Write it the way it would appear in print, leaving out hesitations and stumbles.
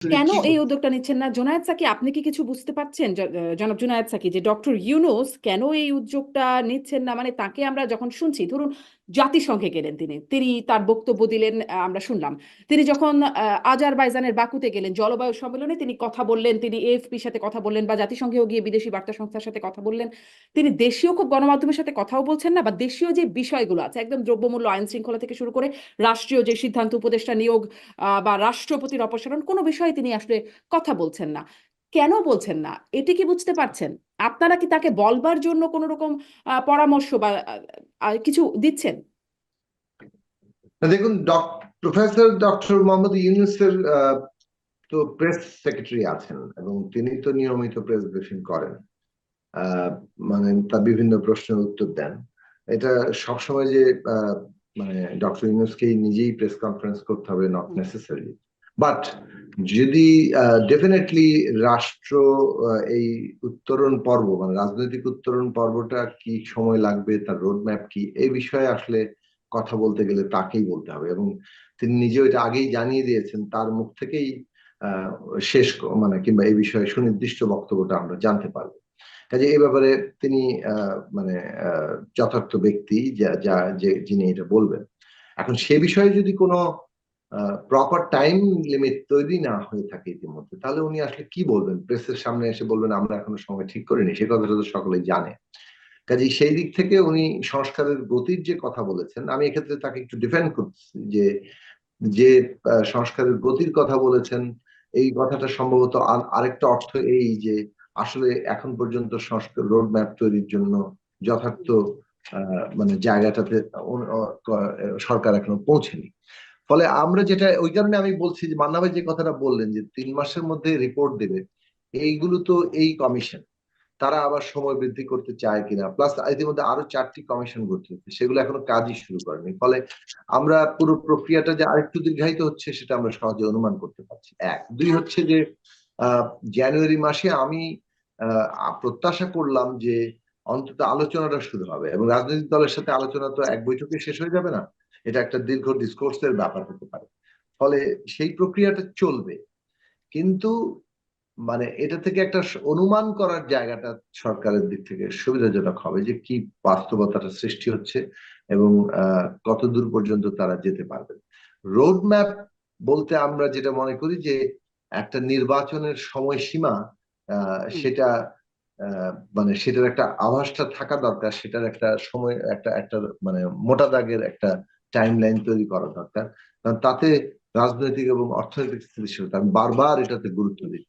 কেন কি এই উদ্যোগটা নিচ্ছেন না জুনায়েদ সাকি? আপনি কি কিছু বুঝতে পারছেন জনাব জুনায়েদ সাকি, যে ডক্টর ইউনূস কেন এই উদ্যোগটা নিচ্ছেন না? মানে তাকে আমরা যখন শুনছি, ধরুন জাতিসংঘে গেলেন, তিনি তিনি তার বক্তব্য দিলেন, আমরা শুনলাম। তিনি যখন আজারবাইজানের বাকুতে গেলেন জলবায়ু সম্মেলনে, তিনি কথা বললেন, তিনি এএফপির সাথে কথা বললেন, বা জাতিসংঘেও গিয়ে বিদেশি বার্তা সংস্থার সাথে কথা বললেন। তিনি দেশীয় খুব গণমাধ্যমের সাথে কথাও বলছেন না, বা দেশীয় যে বিষয়গুলো আছে একদম দ্রব্যমূল্য, আইন শৃঙ্খলা থেকে শুরু করে রাষ্ট্রীয় যে সিদ্ধান্ত, উপদেষ্টা নিয়োগ বা রাষ্ট্রপতির অপসারণ, কোনো বিষয়ে তিনি আসলে কথা বলছেন না। কেন বলছেন না, এটি কি বুঝতে পারছেন? আপনারা কি তাকে বলবার জন্য কোনো রকম পরামর্শ বা কিছু দিচ্ছেন? দেখুন, প্রফেসর ডক্টর মোহাম্মদ ইউনূসের তো প্রেস সেক্রেটারি আছেন এবং তিনি তো নিয়মিত প্রেস ব্রিফিং করেন। আহ, মানে তার বিভিন্ন প্রশ্নের উত্তর দেন। এটা সবসময় যে আহ, মানে ডক্টর ইউনূসকেই নিজেই প্রেস কনফারেন্স করতে হবে, নট হুম। নেসেসারি। বাট যদি ডেফিনেটলি রাষ্ট্র এই উত্তরণ পর্ব, মানে রাজনৈতিক উত্তরণ পর্বটা কি সময় লাগবে, তার রোড ম্যাপ কি, এই বিষয়ে আসলে কথা বলতে গেলে তাকেই বলতে হবে। এবং তিনি নিজেও এটা আগেই জানিয়ে দিয়েছেন, তার মুখ থেকেই আহ শেষ মানে কিংবা এই বিষয়ে সুনির্দিষ্ট বক্তব্যটা আমরা জানতে পারবো। কাজে এই ব্যাপারে তিনি মানে যথার্থ ব্যক্তি, যা যা যে যিনি এটা বলবেন। এখন সে বিষয়ে যদি কোনো প্রপার টাইম লিমিট তৈরি না হয়ে থাকে ইতিমধ্যে, তাহলে উনি আসলে কি বলবেন? প্রেসের সামনে এসে বলবেন আমরা এখনো সময় ঠিক করিনি? সে কথাটা তো সকলেই জানে। কাজেই সেই দিক থেকে উনি সংস্কারের গতির যে কথা বলেছেন, আমি এক্ষেত্রে তাকে একটু ডিফেন্ড করছি যে যে সংস্কারের গতির কথা বলেছেন, এই কথাটা সম্ভবত আরেকটা অর্থ এই যে আসলে এখন পর্যন্ত সংস্কার রোড ম্যাপ তৈরির জন্য যথার্থ মানে জায়গাটাতে সরকার এখনো পৌঁছেনি। ফলে আমরা যেটা, ওই কারণে আমি বলছি যে মান্না ভাই যে কথাটা বললেন যে 3 মাসের মধ্যে রিপোর্ট দেবে, এইগুলো তো এই কমিশন, তারা আবার সময় বৃদ্ধি করতে চায় কিনা, প্লাস ইতিমধ্যে আরো 4টি কমিশন গঠিত হচ্ছে, সেগুলো এখনো কাজই শুরু করেনি। ফলে আমরা পুরো প্রক্রিয়াটা যে আরেকটু দীর্ঘায়িত হচ্ছে সেটা আমরা সহজে অনুমান করতে পারছি। এক দুই হচ্ছে যে আহ জানুয়ারি মাসে আমি প্রত্যাশা করলাম যে অন্তত আলোচনাটা শুরু হবে, এবং রাজনৈতিক দলের সাথে আলোচনা তো এক বৈঠকে শেষ হয়ে যাবে না, এটা একটা দীর্ঘ ডিসকোর্সের ব্যাপার হতে পারে। ফলে সেই প্রক্রিয়াটা চলবে, কিন্তু মানে এটা থেকে একটা অনুমান করার জায়গাটা সরকারের দিক থেকে সুবিধাজনক হবে যে কি বাস্তবতাটা সৃষ্টি হচ্ছে এবং কত দূর পর্যন্ত তারা যেতে পারবে। রোড ম্যাপ বলতে আমরা যেটা মনে করি যে একটা নির্বাচনের সময়সীমা, হুম। সেটা মানে সেটার একটা আভাসটা থাকা দরকার, সেটার একটা সময়, একটা একটা মানে মোটা দাগের একটা টাইম লাইন তৈরি করা দরকার। কারণ তাতে রাজনৈতিক এবং অর্থনৈতিক স্থিতিশীলতা, আমি বারবার এটাতে গুরুত্ব দিই।